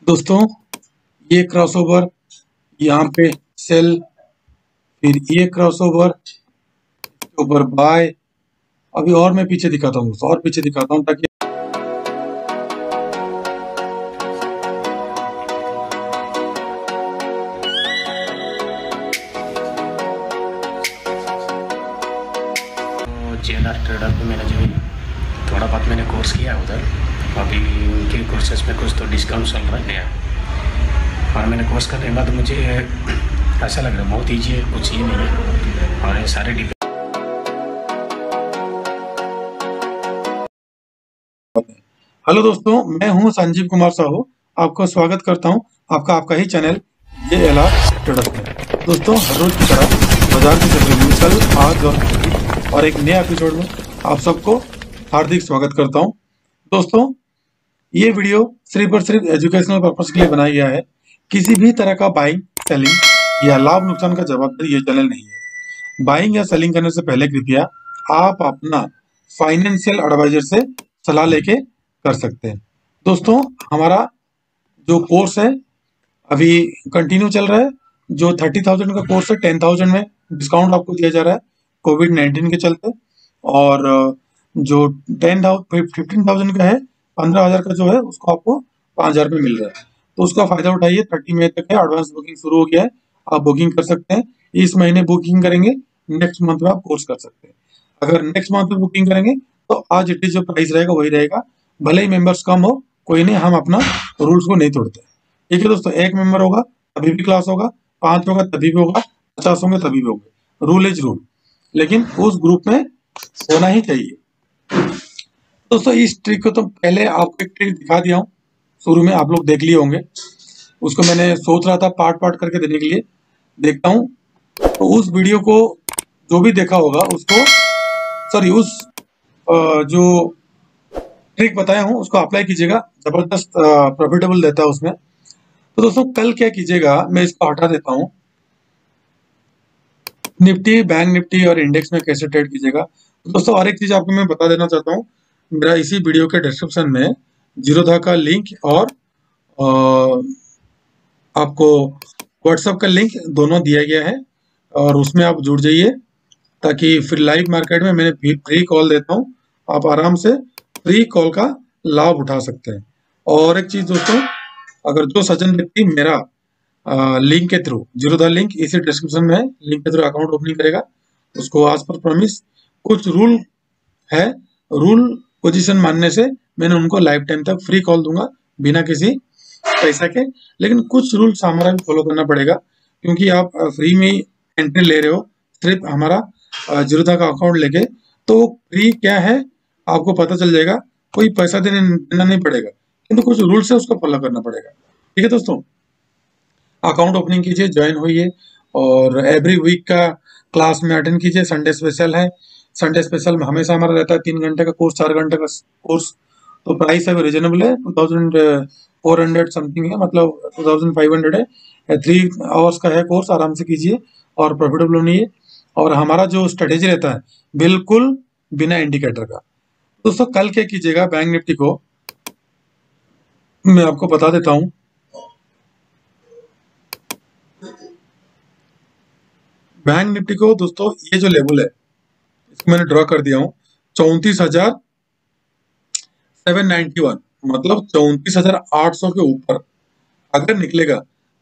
दोस्तों, ये क्रॉसओवर यहाँ पे सेल, फिर ये क्रॉसओवर के ऊपर बाय। अभी और मैं पीछे दिखाता हूँ दोस्तों, और पीछे दिखाता हूँ ताकि JLR ट्रेडर पे मैंने जो थोड़ा बहुत मैंने कोर्स किया उधर। अभी उनके कोर्सेज में कुछ तो डिस्काउंट चल रहा है नया, और मैंने कोर्स करने के बाद मुझे ऐसा लग रहा है बहुत ईजी है, कुछ ये नहीं है। और ये सारे हेलो दोस्तों, मैं हूँ संजीव कुमार साहू। आपका स्वागत करता हूँ आपका ही चैनल JLR ट्रेडर्स में। दोस्तों, हर रोज की तरह बाजार की चल रही कल आज और एक नए एपिसोड में आप सबको हार्दिक स्वागत करता हूँ। दोस्तों, ये वीडियो सिर्फ और सिर्फ एजुकेशनल पर्पस के लिए बनाया गया है। किसी भी तरह का बाइंग, सेलिंग या लाभ नुकसान का जवाबदारी ये चैनल नहीं है। बाइंग या सेलिंग करने से पहले कृपया आप अपना फाइनेंशियल एडवाइजर से सलाह लेके कर सकते हैं। दोस्तों, हमारा जो कोर्स है अभी कंटिन्यू चल रहा है। जो 30,000 का कोर्स है 10,000 में डिस्काउंट आपको दिया जा रहा है कोविड-19 के चलते, और जो 15,000 का है 15,000 का जो है उसको आपको 5,000 में मिल रहा है। तो उसका फायदा उठाइए। 30 मई तक है, एडवांस बुकिंग शुरू हो गया है, आप बुकिंग कर सकते हैं। इस महीने बुकिंग करेंगे, नेक्स्ट मंथ में आप कोर्स कर सकते हैं। अगर नेक्स्ट मंथ में बुकिंग करेंगे तो आज इट जो प्राइस रहेगा वही रहेगा, भले ही मेंबर्स कम हो, कोई नहीं, हम अपना रूल्स को नहीं तोड़ते। ठीक है दोस्तों, 1 मेंबर होगा तभी भी क्लास होगा, 5 होगा तभी भी होगा, 50 होंगे तभी भी होंगे। रूल इज रूल, लेकिन उस ग्रुप में होना ही चाहिए। दोस्तों, इस ट्रिक को तो पहले आपको एक ट्रिक दिखा दिया हूँ, शुरू में आप लोग देख लिए होंगे। उसको मैंने सोच रहा था पार्ट पार्ट करके देने के लिए, देखता हूँ। तो उस वीडियो को जो भी देखा होगा उसको, सॉरी, उस जो ट्रिक बताया हूँ उसको अप्लाई कीजिएगा। जबरदस्त प्रॉफिटेबल देता है उसमें। तो दोस्तों, कल क्या कीजिएगा, मैं इसको हटा देता हूँ। निफ्टी, बैंक निफ्टी और इंडेक्स में कैसे ट्रेड कीजिएगा। तो दोस्तों, और एक चीज आपको मैं बता देना चाहता हूँ, मेरा इसी वीडियो के डिस्क्रिप्शन में जीरोधा का लिंक और आपको व्हाट्सएप का लिंक दोनों दिया गया है, और उसमें आप जुड़ जाइए ताकि फिर लाइव मार्केट में मैंने फ्री कॉल देता हूँ, आप आराम से फ्री कॉल का लाभ उठा सकते हैं। और एक चीज दोस्तों, अगर जो सज्जन व्यक्ति मेरा लिंक के थ्रू, जीरोधा लिंक इसी डिस्क्रिप्शन में है, लिंक के थ्रू अकाउंट ओपनिंग करेगा, उसको आज पर प्रॉमिस कुछ रूल है, रूल पोजीशन मानने से मैंने उनको लाइफ टाइम तक फ्री कॉल दूंगा बिना किसी पैसा के। लेकिन कुछ रूल्स हमारा भी फॉलो करना पड़ेगा, क्योंकि आप फ्री में एंट्री ले रहे हो सिर्फ हमारा जीरोधा का अकाउंट लेके। तो फ्री क्या है आपको पता चल जाएगा, कोई पैसा देना नहीं पड़ेगा, किंतु कुछ रूल्स है उसको फॉलो करना पड़ेगा। ठीक है दोस्तों, अकाउंट ओपनिंग कीजिए, ज्वाइन होइए, और एवरी वीक का क्लास में अटेंड कीजिए। संडे स्पेशल है, संडे स्पेशल में हमेशा हमारा रहता है 3 घंटे का कोर्स, 4 घंटे का कोर्स। तो प्राइस अभी रिजनेबल है, 2400 समथिंग है, मतलब 2500 है। 3 आवर्स का है कोर्स, आराम से कीजिए और प्रॉफिटेबल होनिए। और हमारा जो स्ट्रेटेजी रहता है बिल्कुल बिना इंडिकेटर का। दोस्तों, कल क्या कीजिएगा, बैंक निफ्टी को मैं आपको बता देता हूं। बैंक निफ्टी को दोस्तों, ये जो लेवल है इसको मैंने ड्रॉ कर दिया हूं, 34,791, मतलब 34,800 के ऊपर अगर निकलेगा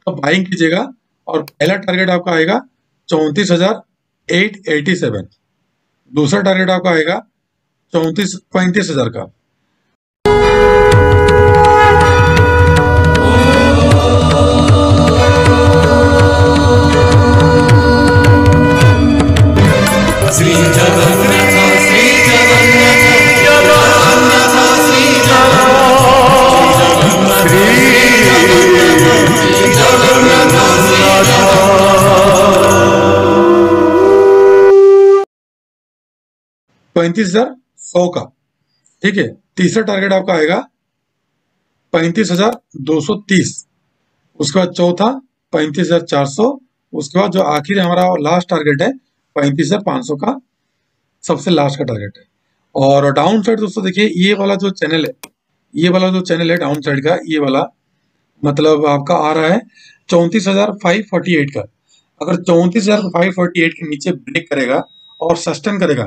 तो बाइंग कीजिएगा। और पहला टारगेट आपका आएगा 34,887, दूसरा टारगेट आपका आएगा 35,000 का। श्री जगन्नाथ श्री जगन्नाथ जगन्नाथ श्री जगन्नाथ श्री जगन्नाथ श्री जगन्नाथ 35,100 का। ठीक है, तीसरा टारगेट आपका आएगा 35,230, उसके बाद चौथा 35,400, उसके बाद जो आखिर हमारा लास्ट टारगेट है 35,500 का, सबसे लास्ट का टारगेट है। और डाउन साइड दोस्तों देखिए, ये वाला जो चैनल है, ये वाला जो चैनल है डाउन साइड का, ये वाला मतलब आपका आ रहा है 34,548 का। अगर 34,548 के नीचे ब्रेक करेगा और सस्टेन करेगा,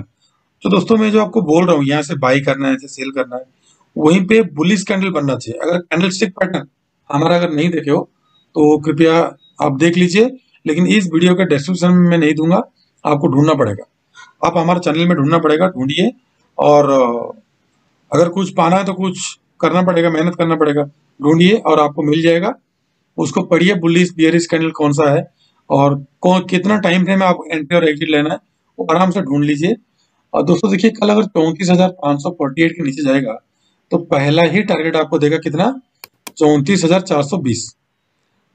तो दोस्तों मैं जो आपको बोल रहा हूँ यहाँ से बाई करना है, सेल करना है, वहीं पे बुलिश कैंडल बनना चाहिए। अगर कैंडल स्टिक पैटर्न हमारा अगर नहीं देखे हो तो कृपया आप देख लीजिए, लेकिन इस वीडियो के डिस्क्रिप्शन में मैं नहीं दूंगा, आपको ढूंढना पड़ेगा, आप हमारे चैनल में ढूंढना पड़ेगा, ढूंढिए। और अगर कुछ पाना है तो कुछ करना पड़ेगा, मेहनत करना पड़ेगा, ढूंढिए और आपको मिल जाएगा। उसको पढ़िए, बुलिश बियरिश कैंडल कौन सा है और कौन कितना टाइम फ्रेम में आप एंट्री और एग्जिट लेना है, वो आराम से ढूंढ लीजिए। और दोस्तों देखिए, कल अगर 34,548 के नीचे जाएगा तो पहला ही टारगेट आपको देगा कितना, 34,420।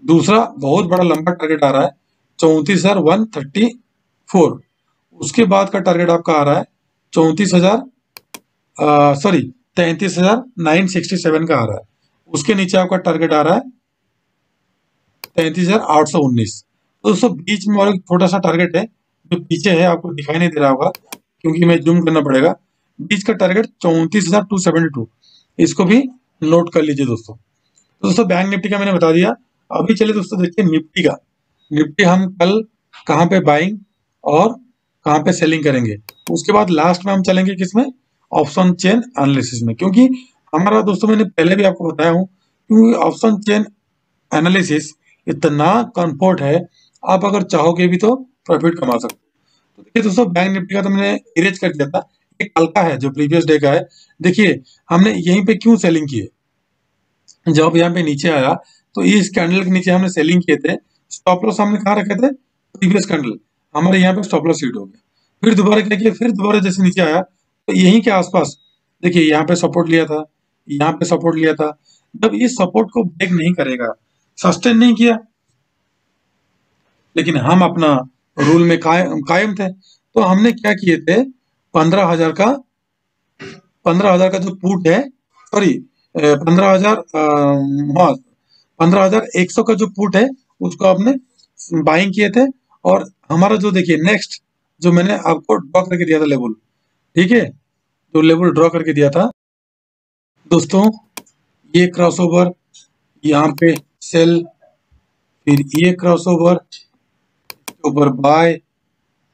दूसरा बहुत बड़ा लंबा टारगेट आ रहा है 34,134। उसके बाद का टारगेट आपका आ रहा है 33,967 का आ रहा है। उसके नीचे आपका टारगेट आ रहा है 33,819। तो दोस्तों बीच में और एक छोटा सा टारगेट है जो पीछे है, आपको दिखाई नहीं दे रहा होगा क्योंकि मैं जूम करना पड़ेगा। बीच का टारगेट 34,272, इसको भी नोट कर लीजिए दोस्तों। तो दोस्तों बैंक निफ्टी का मैंने बता दिया। अभी चलिए दोस्तों देखिए निफ्टी का। निफ्टी हम कल कहाँ पे बाइंग और कहाँ पे सेलिंग करेंगे, उसके बाद लास्ट में हम चलेंगे किसमें, ऑप्शन चेन एनालिसिस में। क्योंकि हमारा दोस्तों मैंने पहले भी आपको बताया हूँ, क्योंकि ऑप्शन चेन एनालिसिस इतना कंफर्ट है, आप अगर चाहोगे भी तो प्रॉफिट कमा सकते हो। तो देखिए दोस्तों, बैंक निफ्टी का तो मैंने इरेज कर दिया था, एक कल का है जो प्रीवियस डे का है। देखिए हमने यहीं पे क्यों सेलिंग की है, जब यहाँ पे नीचे आया तो इस कैंडल के नीचे हमने सेलिंग किए थे। स्टॉप लॉस हमने कहाँ रखे थे, प्रीवियस कैंडल हमारे यहाँ पे स्टॉप लॉस हिट हो गया। फिर दोबारा क्या किया, फिर दोबारा जैसे नीचे आया तो यहीं के आसपास देखिए यहाँ पे सपोर्ट लिया था, यहाँ पे सपोर्ट लिया था। जब इस सपोर्ट को ब्रेक नहीं करेगा, सस्टेन नहीं किया, लेकिन हम अपना रूल में कायम थे। तो हमने क्या किए थे, 15,000 का 15,000 का जो पुट है, सॉरी 15,000, हाँ 15,100 का जो पुट है उसको आपने बाइंग किए थे। और हमारा जो देखिए नेक्स्ट जो मैंने आपको ड्रॉ करके दिया था लेवल, ठीक है, जो लेवल ड्रॉ करके दिया था दोस्तों, ये क्रॉसओवर, यहाँ पे सेल, फिर ये क्रॉसओवर ऊपर बाय।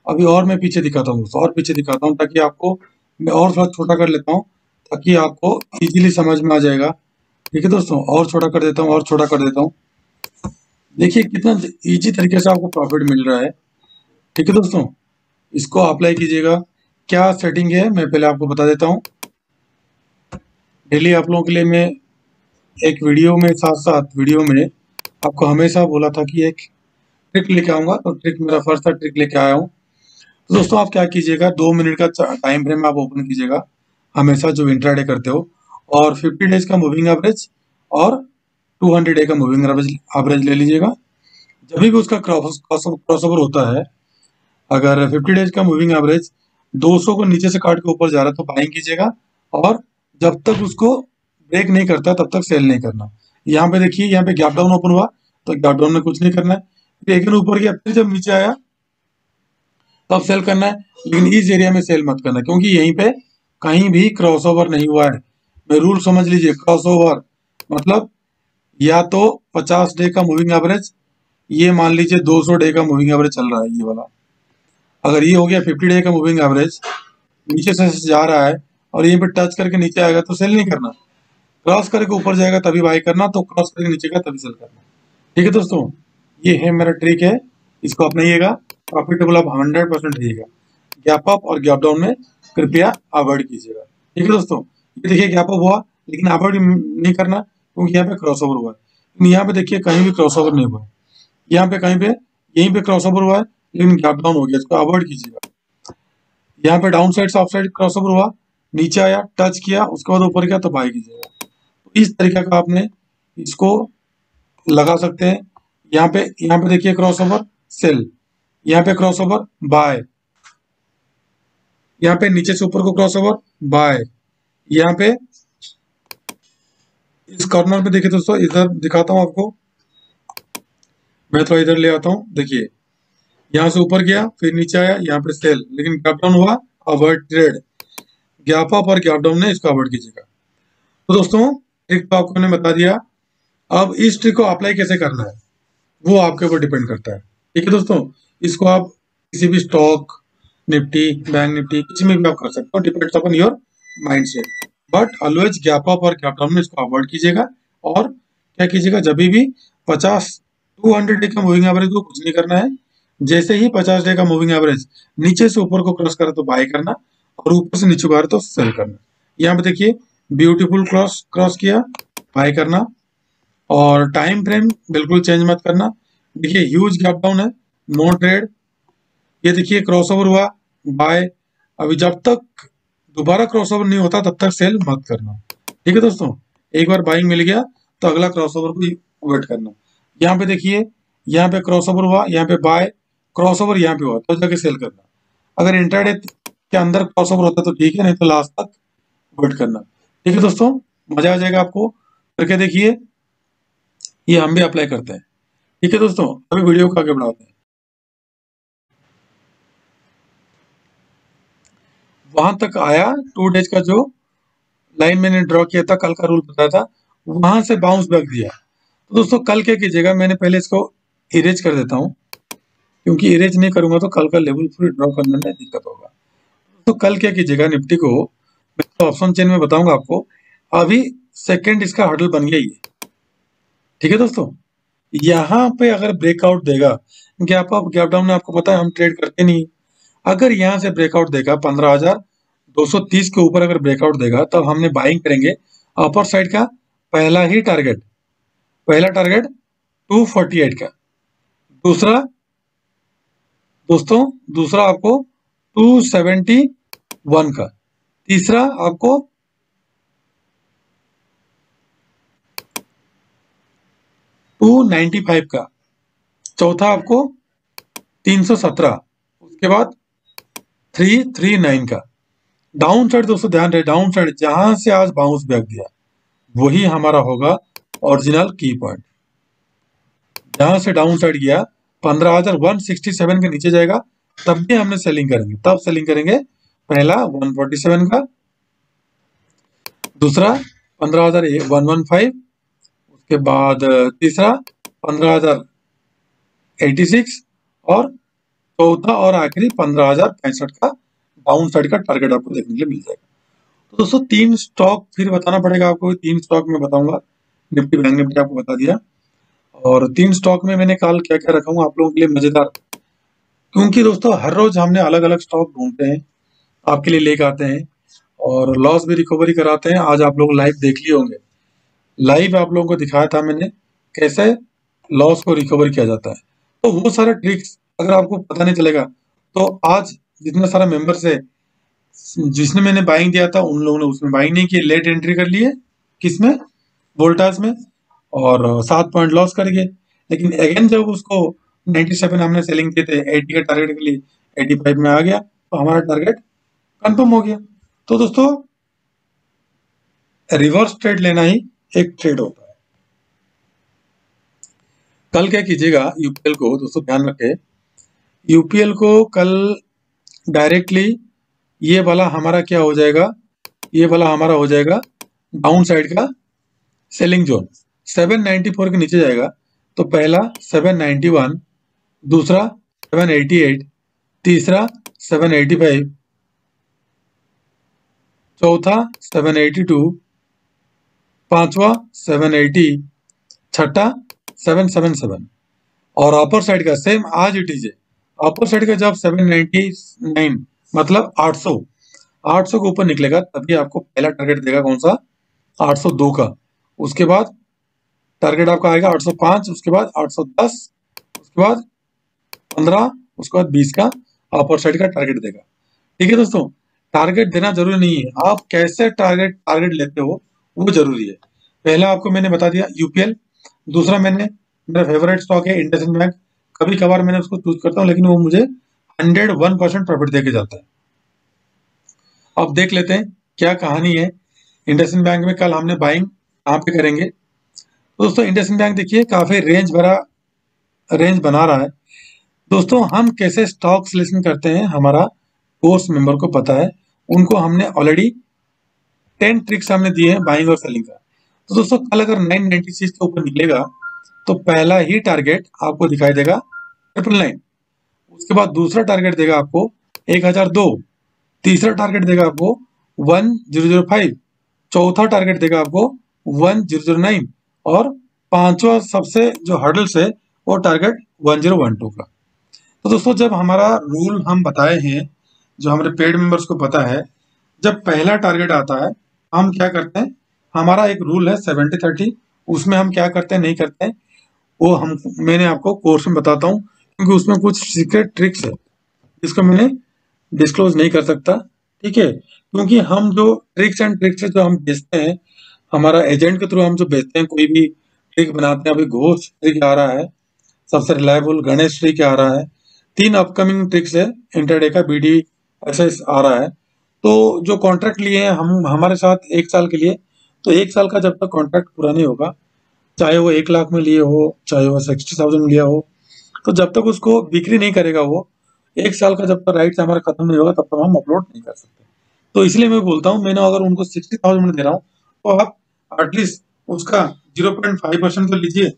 अभी और मैं पीछे दिखाता हूँ दोस्तों, और पीछे दिखाता हूँ ताकि आपको, मैं और थोड़ा छोटा कर लेता हूँ ताकि आपको इजीली समझ में आ जाएगा। ठीक है दोस्तों, और छोटा कर देता हूँ, और छोटा कर देता हूँ। देखिए कितना इजी तरीके से आपको प्रॉफिट मिल रहा है। ठीक है दोस्तों, इसको अप्लाई कीजिएगा। क्या सेटिंग है मैं पहले आपको बता देता हूँ। डेली आप लोगों के लिए मैं एक वीडियो में, साथ साथ वीडियो में आपको हमेशा बोला था कि एक ट्रिक लेके आऊंगा, तो ट्रिक मेरा फर्स्ट था, ट्रिक लेके आया हूँ। तो दोस्तों आप क्या कीजिएगा, 2 मिनट का टाइम फ्रेम आप ओपन कीजिएगा हमेशा जो इंट्राडे करते हो, और 50 डेज का मूविंग एवरेज और 200 डे का मूविंग एवरेज ले लीजिएगा। जब भी उसका क्रॉसओवर होता है, अगर 50 डेज का मूविंग एवरेज 200 को नीचे से काट के ऊपर जा रहा है तो बाइंग कीजिएगा, और जब तक उसको ब्रेक नहीं करता तब तक सेल नहीं करना। यहाँ पे देखिए, यहाँ पे गैप डाउन ओपन हुआ तो गैप डाउन में कुछ नहीं करना है, फिर एक दिन ऊपर गया, फिर जब नीचे आया तब सेल करना है। लेकिन इस एरिया में सेल मत करना, क्योंकि यहीं पे कहीं भी क्रॉसओवर नहीं हुआ है। मैं रूल समझ लीजिए, क्रॉसओवर मतलब या तो 50 डे का मूविंग एवरेज, ये मान लीजिए 200 डे का मूविंग एवरेज चल रहा है ये वाला, अगर ये हो गया 50 डे का मूविंग एवरेज, नीचे से जा रहा है और यहीं पे टच करके नीचे आएगा तो सेल नहीं करना, क्रॉस करके ऊपर जाएगा तभी बाई करना, तो क्रॉस करके नीचे का तभी सेल करना। ठीक है दोस्तों, ये है मेरा ट्रिक है, इसको अपनाइएगा, प्रॉफिटेबल आप 100% रहिएगा। गैप अप और गैप डाउन में कृपया अवॉइड कीजिएगा। ठीक है दोस्तों, ये देखिए गैप अप हुआ लेकिन अवॉइड नहीं करना क्योंकि यहाँ पे क्रॉसओवर हुआ है। यहाँ पे देखिए कहीं भी क्रॉसओवर नहीं हुआ है, यहाँ पे कहीं पे यहीं पे क्रॉसओवर हुआ है लेकिन गैप डाउन हो गया, इसको अवॉइड कीजिएगा। यहाँ पे डाउन साइड से ऑफ साइड क्रॉसओवर हुआ, नीचे आया, टच किया, उसके बाद ऊपर गया तो बाई कीजिएगा। तो इस तरीके का आपने इसको लगा सकते हैं। यहाँ पे देखिए क्रॉसओवर सेल, यहाँ पे क्रॉसओवर बाय, यहाँ पे नीचे से ऊपर को क्रॉसओवर बाय, यहाँ पे इस कॉर्नर पे देखिए दोस्तों, इधर दिखाता हूँ आपको, मैं थोड़ा इधर ले आता हूँ। देखिए यहाँ से ऊपर गया फिर नीचे आया, यहाँ पे सेल, लेकिन गैप डाउन हुआ, अवॉइड ट्रेड। गैप अप और गैप डाउन ने इसको अवॉइड कीजिएगा। तो दोस्तों ट्रिक तो आपको मैंने बता दिया, अब इस ट्रिक को अप्लाई कैसे करना है वो आपके ऊपर डिपेंड करता है। ठीक है दोस्तों, इसको आप किसी भी स्टॉक, निफ्टी, बैंक निफ्टी, किसी में भी आप कर सकते हो, depends upon your mind set. But always gap up और गैप डाउन में इसको अवॉइड कीजिएगा। और क्या कीजिएगा, जब भी 200 डे का मूविंग एवरेज को कुछ नहीं करना है। जैसे ही 50 डे का मूविंग एवरेज नीचे से ऊपर को क्रॉस करे तो बाय करना, और ऊपर से नीचे को आ रहा तो सेल करना। यहाँ पे देखिए ब्यूटीफुल क्रॉस किया, बाय करना। और टाइम फ्रेम बिल्कुल चेंज मत करना। देखिए ह्यूज गैप डाउन है, नो ट्रेड। ये देखिए क्रॉसओवर हुआ, बाय। अभी जब तक दोबारा क्रॉसओवर नहीं होता तब तक सेल मत करना। ठीक है दोस्तों, एक बार बाइंग मिल गया तो अगला क्रॉसओवर को वेट करना। यहाँ पे देखिए, यहाँ पे क्रॉसओवर हुआ, यहाँ पे बाय, क्रॉसओवर यहाँ पे हुआ तो जाके सेल करना। अगर इंट्राडे के अंदर क्रॉसओवर होता तो ठीक है, नहीं तो लास्ट तक वेट करना। ठीक है दोस्तों, मजा आ जाएगा आपको करके देखिए, ये हम भी अप्लाई करते हैं। ठीक है दोस्तों, अभी वीडियो को आगे बढ़ाते हैं। वहां तक आया 2 डेज का जो लाइन मैंने ड्रॉ किया था, कल का रूल बताया था, वहां से बाउंस बैक दिया। तो दोस्तों कल क्या कीजिएगा, मैंने पहले इसको इरेज कर देता हूँ, क्योंकि इरेज नहीं करूंगा तो कल का लेवल फिर ड्रॉ करने में दिक्कत होगा। तो कल क्या कीजिएगा, निफ्टी को मैं तो ऑप्शन चेन में बताऊंगा आपको। अभी सेकंड इसका हर्डल बन गया ये। ठीक है दोस्तों, यहाँ पे अगर ब्रेकआउट देगा, गैप अप गैप डाउन में आपको पता है हम ट्रेड करते नहीं। अगर यहाँ से ब्रेकआउट देगा 15,230 के ऊपर अगर ब्रेकआउट देगा तब हमने बाइंग करेंगे। अपर साइड का पहला टारगेट 248 का, दूसरा आपको 271 का, तीसरा आपको 295 का, चौथा आपको 317, उसके बाद 339 का। डाउन साइड दोस्तों ध्यान रहे, डाउन साइड जहां से आज बाउंस बैक दिया वही हमारा होगा ओरिजिनल की पॉइंट। जहां से डाउन साइड गया 15,167 के नीचे जाएगा तब भी हमने सेलिंग करेंगे। तब सेलिंग करेंगे पहला 147 का, दूसरा 15,115, उसके बाद तीसरा 15,086 और चौथा और आखिरी 15,065 का डाउन साइड का टारगेट आपको देखने के लिए मिल जाएगा। तो दोस्तों 3 स्टॉक फिर बताना पड़ेगा आपको, 3 स्टॉक में बताऊंगा। निफ्टी बैंक निफ्टी आपको बता दिया, और 3 स्टॉक में मैंने कल क्या क्या रखा हूँ आप लोगों के लिए मजेदार, क्योंकि दोस्तों हर रोज हमने अलग अलग स्टॉक ढूंढते हैं, आपके लिए लेकर आते हैं और लॉस भी रिकवरी कराते हैं। आज आप लोग लाइव देख लिए होंगे, लाइव आप लोगों को दिखाया था मैंने कैसे लॉस को रिकवर किया जाता है। तो वो सारा ट्रिक्स अगर आपको पता नहीं चलेगा तो आज जितना सारा मेंबर्स है, जिसने मैंने बाइंग दिया था उन लोगों ने उसमें बाइंग नहीं की, लेट एंट्री कर लिए किसमें, वोल्टास में, और 7 पॉइंट लॉस कर गए। लेकिन अगेन जब उसको 97 हमने सेलिंग किए थे 80 के टारगेट के लिए, 85 में आ गया तो हमारा टारगेट कंफर्म हो गया। तो दोस्तों रिवर्स ट्रेड लेना ही एक ट्रेड होता है। कल क्या कीजिएगा, यूपीएल को दोस्तों ध्यान रखें, यूपीएल को कल डायरेक्टली ये वाला हमारा क्या हो जाएगा, ये वाला हमारा हो जाएगा डाउन साइड का सेलिंग जोन। 794 के नीचे जाएगा तो पहला 791, दूसरा 788, तीसरा 785, चौथा 782, पांचवा 780, छठा 777। और अपर साइड का सेम आज इट इज है। अपर साइड का जब 799 मतलब 800 के ऊपर निकलेगा तभी आपको पहला टारगेट देगा, कौन सा, 802 का। उसके बाद टारगेट आपका आएगा 805, उसके बाद 810, उसके बाद 15, उसके बाद 20 का अपर साइड का टारगेट देगा। ठीक है दोस्तों, टारगेट देना जरूरी नहीं है, आप कैसे टारगेट लेते हो वो जरूरी है। पहला आपको मैंने बता दिया यूपीएल, दूसरा मेरा फेवरेट स्टॉक है इंडसइंड बैंक। कभी कभार मैंने उसको चूज करता हूँ लेकिन वो मुझे 101% प्रॉफिट देके जाता है। अब देख लेते हैं क्या कहानी है इंडसइंड बैंक में। कल हमने बाइंग कहाँ पे करेंगे दोस्तों, इंडसइंड बैंक देखिए काफी रेंज बना रहा है। दोस्तों हम कैसे स्टॉक सिलेक्शन करते हैं हमारा कोर्स मेंबर को पता है, उनको हमने ऑलरेडी 10 ट्रिक्स हमने दिए हैं बाइंग और सेलिंग का। तो दोस्तों कल अगर 996 के ऊपर निकलेगा तो पहला ही टारगेट आपको दिखाई देगा 999, उसके बाद दूसरा टारगेट देगा आपको 1002, तीसरा टारगेट देगा आपको 1005, चौथा टारगेट देगा आपको 1009 और पांचवा सबसे जो हर्डल्स है वो टारगेट 1012 का। तो दोस्तों जब हमारा रूल हम बताए हैं, जो हमारे पेड मेंबर्स को पता है, जब पहला टारगेट आता है हम क्या करते हैं, हमारा एक रूल है 70-30, उसमें हम क्या करते हैं नहीं करते हैं वो मैंने आपको कोर्स में बताता हूँ, क्योंकि उसमें कुछ सीक्रेट ट्रिक्स है जिसको मैंने डिस्क्लोज नहीं कर सकता, ठीक है। क्योंकि हम जो ट्रिक्स एंड ट्रिक्स जो हम बेचते हैं, हमारा एजेंट के थ्रू हम जो बेचते हैं, कोई भी ट्रिक बनाते हैं, अभी घोष ट्रिक आ रहा है, सबसे रिलायबल गणेश ट्रिक आ रहा है, 3 अपकमिंग ट्रिक्स है, इंटरडे का BD एक्सेस आ रहा है। तो जो कॉन्ट्रैक्ट लिए हैं हम हमारे साथ 1 साल के लिए, तो 1 साल का जब तक कॉन्ट्रैक्ट पूरा नहीं होगा, चाहे वो 1 लाख में लिए हो, चाहे वो 60,000 में लिया हो, तो जब तक उसको बिक्री नहीं करेगा वो 1 साल का जब तक राइट्स हमारा खत्म नहीं होगा तब तक हम अपलोड नहीं कर सकते। तो इसलिए मैं बोलता हूँ, मैंने अगर उनको 60,000 में दे रहा हूँ तो आप एटलीस्ट उसका 0.5% तो लीजिए,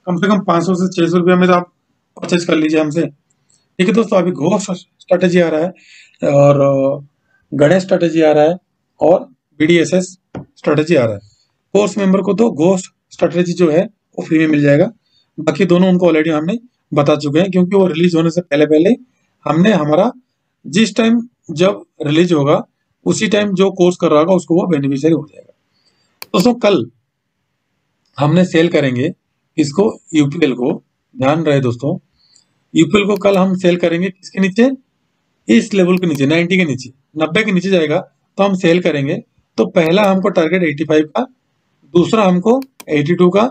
कम से कम 500 से 600 रुपया में तो आप परचेज कर लीजिए हमसे, ठीक है दोस्तों। अभी घोष स्ट्रेटेजी आ रहा है और गणेश स्ट्रेटेजी आ रहा है और BDSS स्ट्रेटेजी आ रहा है। कोर्स मेंबर को तो घोष स्ट्रेटेजी जो है वो फ्री में मिल जाएगा, बाकी दोनों उनको ऑलरेडी हमने बता चुके हैं, क्योंकि वो रिलीज होने से पहले पहले हमने हमारा जिस टाइम जब रिलीज होगा उसी टाइम जो कोर्स कर रहा होगा उसको वो बेनिफिशियरी हो जाएगा। दोस्तों कल हमने सेल करेंगे इसको, UPL को, ध्यान रहे दोस्तों, UPL को कल हम सेल करेंगे किसके नीचे, इस लेवल के नीचे, 90 के नीचे, 90 के नीचे जाएगा तो हम सेल करेंगे। तो पहला हमको टारगेट 85 का, दूसरा हमको 82 का,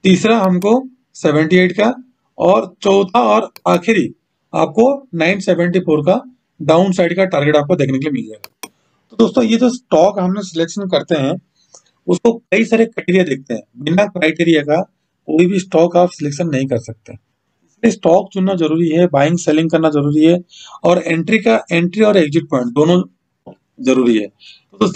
तीसरा हमको 78 का और चौथा और आखिरी आपको 974 का डाउन साइड का टारगेट आपको देखने के लिए मिल जाएगा। तो दोस्तों ये जो स्टॉक हमने सिलेक्शन करते हैं उसको कई सारे क्राइटेरिया देखते हैं, बिना क्राइटेरिया का कोई भी स्टॉक आप सिलेक्शन नहीं कर सकते, इसलिए स्टॉक चुनना जरूरी है, बाइंग सेलिंग करना जरूरी है और एंट्री और एग्जिट पॉइंट दोनों जरूरी है। तो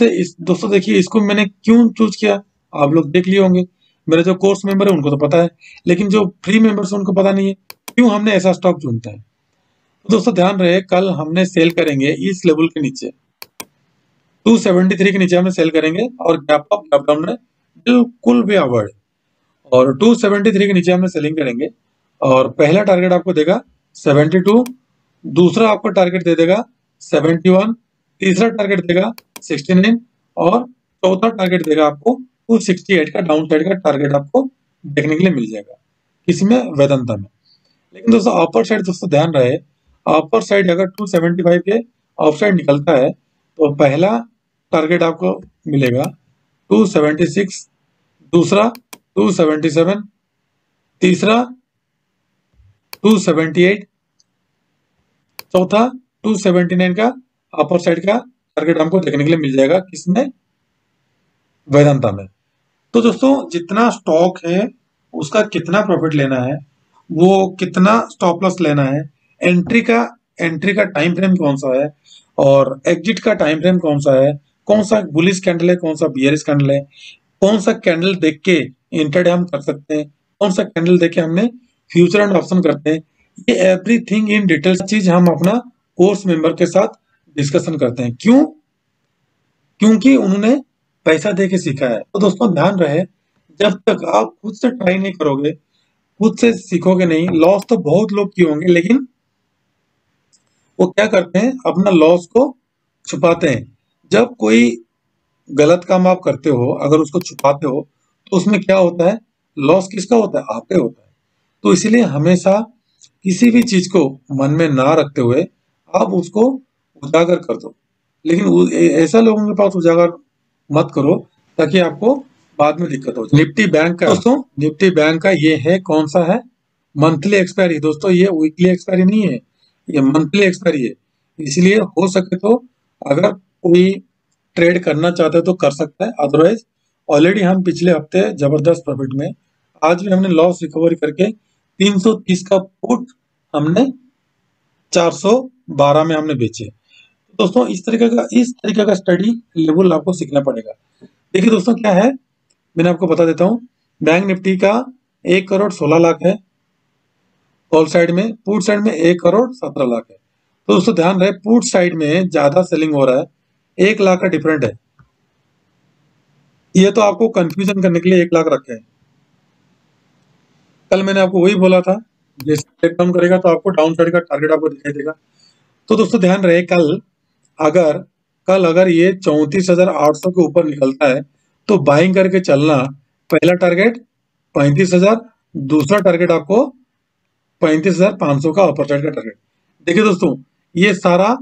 दोस्तों देखिए इसको मैंने क्यों चूज किया, आप लोग देख लिए होंगे, मेरे जो कोर्स मेंबर है उनको तो पता है, लेकिन जो फ्री मेंबर्स उनको पता नहीं है क्यों हमने ऐसा स्टॉक चुनता है। तो दोस्तों ध्यान रहे, कल हमने सेल करेंगे इस लेवल के नीचे, 273 के नीचे हमने सेल करेंगे और गैप अप गैप डाउन में बिल्कुल भी अवॉइड, और 273 के नीचे हमने सेलिंग करेंगे और पहला टारगेट आपको देगा 72, दूसरा आपको टारगेट दे देगा 71, तीसरा टारगेट देगा 69 और चौथा टारगेट देगा आपको 268 का डाउन साइड का टारगेट आपको देखने के लिए मिल जाएगा, किसमें, वेदांता में। लेकिन दोस्तों अपर साइड, दोस्तों ध्यान रहे, अपर साइड अगर 275 के ऑफ साइड निकलता है तो पहला टारगेट आपको मिलेगा 276, दूसरा 277, तीसरा 278, चौथा 279 का अपर साइड का टारगेट हमको देखने के लिए मिल जाएगा, किसमें, वेदांता में। तो दोस्तों जितना स्टॉक है उसका कितना प्रॉफिट लेना है, वो कितना स्टॉप लॉस लेना है, एंट्री का टाइम फ्रेम कौन सा है और एग्जिट का टाइम फ्रेम कौन सा है, कौन सा बुलिश कैंडल है, कौन सा बियरिश कैंडल है, कौन सा कैंडल देख के इंट्राडे हम कर सकते हैं, कौन सा कैंडल देख के हमने फ्यूचर एंड ऑप्शन करते हैं, ये एवरीथिंग इन डिटेल चीज हम अपना कोर्स मेंबर के साथ डिस्कशन करते हैं। क्यों? क्योंकि उन्होंने पैसा दे के सीखा है। तो दोस्तों ध्यान रहे, जब तक आप खुद से ट्राई नहीं करोगे, खुद से सीखोगे नहीं, लॉस तो बहुत लोग किए होंगे, लेकिन वो क्या करते हैं, अपना लॉस को छुपाते हैं। जब कोई गलत काम आप करते हो, अगर उसको छुपाते हो तो उसमें क्या होता है, लॉस किसका होता है, आपका होता है। तो इसीलिए हमेशा किसी भी चीज को मन में ना रखते हुए आप उसको उजागर कर दो, लेकिन ऐसा लोगों के पास उजागर मत करो ताकि आपको बाद में दिक्कत हो जाए। निफ्टी बैंक का दोस्तों, निफ्टी बैंक का ये है, कौन सा है, मंथली एक्सपायरी। दोस्तों ये वीकली एक्सपायरी नहीं है, ये मंथली एक्सपायरी है। इसलिए हो सके तो अगर कोई ट्रेड करना चाहते हो तो कर सकता है, अदरवाइज ऑलरेडी हम पिछले हफ्ते जबरदस्त प्रॉफिट में, आज भी हमने लॉस रिकवरी करके 330 का पुट हमने 412 में हमने बेचे। दोस्तों इस तरीके का स्टडी लेवल आपको सीखना पड़ेगा। देखिए दोस्तों क्या है, मैंने आपको बता देता हूँ। बैंक निफ्टी का 1,16,00,000 है कॉल साइड में, पुट साइड में 1,17,00,000 है। तो दोस्तों ध्यान रहे, पुट साइड में ज्यादा सेलिंग हो रहा है, 1,00,000 का डिफरेंट है। ये तो आपको कंफ्यूजन करने के लिए 1,00,000 रखे हैं। कल मैंने आपको वही बोला था, जैसे ब्रेक डाउन करेगा तो आपको डाउन साइड का टारगेट आपको दिखाई देगा। तो दोस्तों ध्यान रहे, कल अगर ये 34,800 के ऊपर निकलता है तो बाइंग करके चलना। पहला टारगेट 35,000, दूसरा टारगेट आपको 35,500 का अपर साइड का टारगेट। देखिए दोस्तों, ये सारा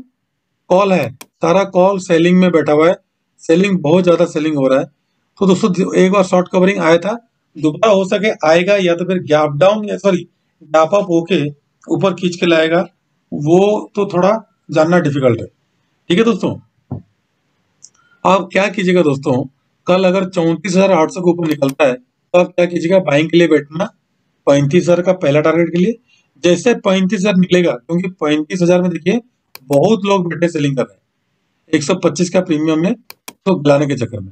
कॉल है, सारा कॉल सेलिंग में बैठा हुआ है, सेलिंग बहुत ज्यादा सेलिंग हो रहा है। तो दोस्तों एक बार शॉर्ट कवरिंग आया था, दोबारा हो सके आएगा या तो फिर गैप डाउन या सॉरी गैप अप होके ऊपर खींच के लाएगा, वो तो थोड़ा जानना डिफिकल्ट है। ठीक है दोस्तों, आप क्या कीजिएगा दोस्तों, कल अगर 34,800 के ऊपर निकलता है तो आप क्या कीजिएगा, बाइंग के लिए बैठना 35,000 का पहला टारगेट के लिए। जैसे 35,000 निकलेगा, क्योंकि 35,000 में देखिए बहुत लोग बैठे सेलिंग कर रहे हैं 125 का प्रीमियम में, तो दिलाने के चक्कर में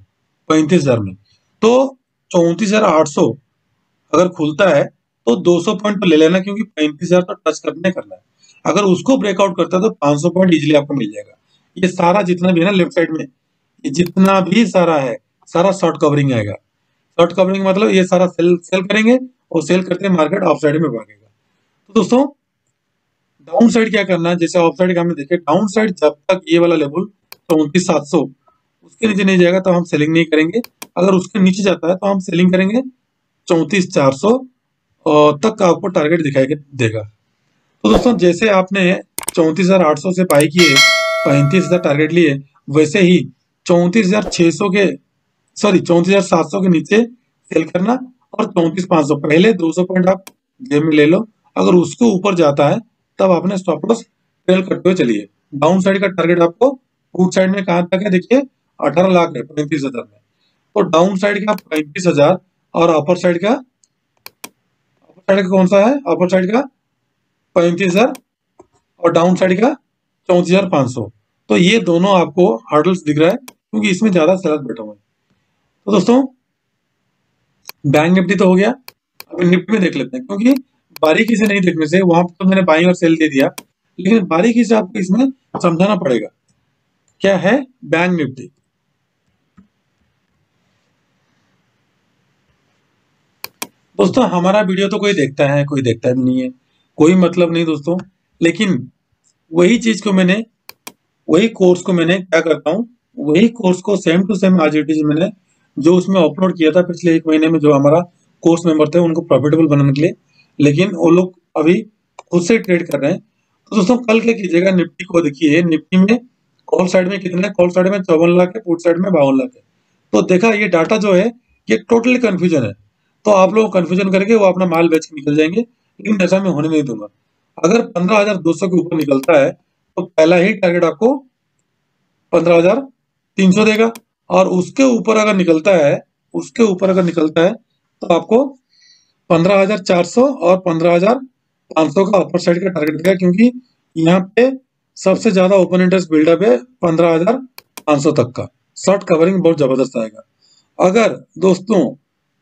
35,000 में। तो 34,800 अगर खुलता है तो 200 पॉइंट तो ले लेना, क्योंकि 35,000 तो टच करना है। अगर उसको ब्रेकआउट करता है तो 500 पॉइंट इजिली आपको मिल जाएगा। ये सारा जितना भी है ना लेफ्ट साइड में, ये जितना भी सारा है, सारा शॉर्ट कवरिंग आएगा। शॉर्ट कवरिंग मतलब ये सारा सेल करेंगे और सेल करते मार्केट ऑफ साइड में भागेगा। तो दोस्तों डाउन साइड क्या करना है, जैसे ऑफ साइड का हमने देखे, डाउन साइड जब तक ये वाला लेवल 34,700 उसके नीचे नहीं जाएगा तो हम सेलिंग नहीं करेंगे। अगर उसके नीचे जाता है तो हम सेलिंग करेंगे 34,400 तक आपको टारगेट दिखाई देगा। तो दोस्तों जैसे आपने 34,800 से बाई किए, 35,000 टारगेट लिए, वैसे ही 34,600 के सॉरी 34,700 के नीचे सेल करना और 34,500 पहले 200 पॉइंट आप जेब में ले लो। अगर उसके ऊपर जाता है तब आपने स्टॉप लॉस ट्रेल करते हुए चलिए। डाउन साइड का टारगेट आपको पुट साइड में कहाँ तक है, देखिए 18,00,000 है 35,000 में। तो डाउन साइड का 35,000 और अपर साइड का कौन सा है, अपर साइड का 35,000 और डाउन साइड का 34,500। तो ये दोनों आपको हर्डल्स दिख रहा है, क्योंकि इसमें ज्यादा सेलर बैठा हुआ है। तो दोस्तों बैंक निफ्टी तो हो गया, अब निफ्टी में देख लेते हैं, क्योंकि बारीकी से नहीं देखने से, वहां तो मैंने बाइंग और सेल दे दिया, लेकिन बारीकी से आपको इसमें समझाना पड़ेगा क्या है बैंक निफ्टी। दोस्तों हमारा वीडियो तो कोई देखता है, कोई देखता भी नहीं है, कोई मतलब नहीं दोस्तों। लेकिन वही चीज को मैंने, वही कोर्स को मैंने क्या करता हूँ, वही कोर्स को सेम टू सेम आज इट इज मैंने जो उसमें अपलोड किया था पिछले 1 महीने में, जो हमारा कोर्स मेंबर थे उनको प्रॉफिटेबल बनाने के लिए, लेकिन वो लोग अभी खुद से ट्रेड कर रहे हैं। तो दोस्तों कल क्या कीजिएगा, निफ्टी को देखिए, निफ्टी में कॉल साइड में कितना है, कॉल साइड में 54,00,000 है, पुट साइड में 52,00,000 है। तो देखा ये डाटा जो है ये टोटली कंफ्यूजन है, तो आप लोग कंफ्यूजन करके वो अपना माल बेच के निकल जाएंगे, लेकिन ऐसा मैं होने नहीं दूंगा। अगर 15,200 के ऊपर निकलता है तो पहला ही टारगेट आपको 15,300 देगा, और उसके ऊपर अगर निकलता है, उसके ऊपर अगर निकलता है तो आपको 15,400 और 15,500 का अपर साइड का टारगेट देगा, क्योंकि यहाँ पे सबसे ज्यादा ओपन इंटरेस्ट बिल्डअप है 15,500 तक का। शॉर्ट कवरिंग बहुत जबरदस्त आएगा। अगर दोस्तों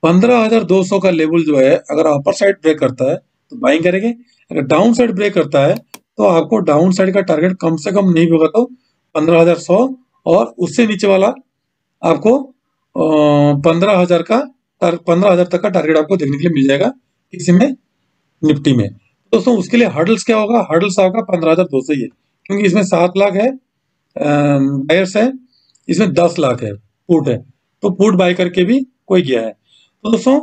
15,200 का लेवल जो है, अगर अपर साइड ब्रेक करता है तो बाइंग करेंगे, अगर डाउन साइड ब्रेक करता है तो आपको डाउन साइड का टारगेट कम से कम नहीं होगा तो 15,100, और उससे नीचे वाला आपको 15,000 तक का टारगेट आपको देखने के लिए मिल जाएगा किसी में निफ्टी में। दोस्तों उसके लिए हर्डल्स क्या होगा, हर्डल्स आपका 15,200 ही है, क्योंकि इसमें 7,00,000 है बायर्स है, इसमें 10,00,000 है पुट है, तो पुट बाय करके भी कोई गया है। तो दोस्तों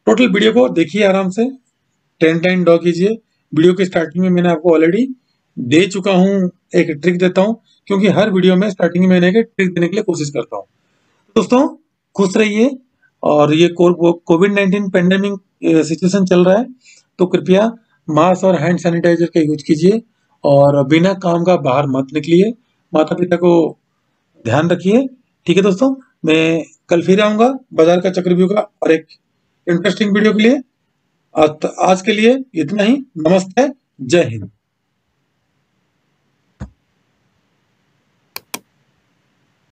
टोटल वीडियो को देखिए आराम से, 10 टाइम ड्रॉ कीजिए। वीडियो की स्टार्टिंग में मैंने आपको ऑलरेडी दे चुका हूँ, एक ट्रिक देता हूँ, क्योंकि हर वीडियो में स्टार्टिंग में मैंने एक ट्रिक देने के लिए कोशिश करता हूँ। दोस्तों खुश रहिए, और ये कोविड-19 पेंडेमिक सिचुएशन चल रहा है, तो कृपया मास्क और हैंड सैनिटाइजर का यूज कीजिए, और बिना काम का बाहर मत निकलिए, माता पिता को ध्यान रखिए। ठीक है दोस्तों, मैं कल फिर आऊंगा बाजार का चक्रव्यूह का और एक इंटरेस्टिंग वीडियो के लिए। आज के लिए इतना ही, नमस्ते, जय हिंद।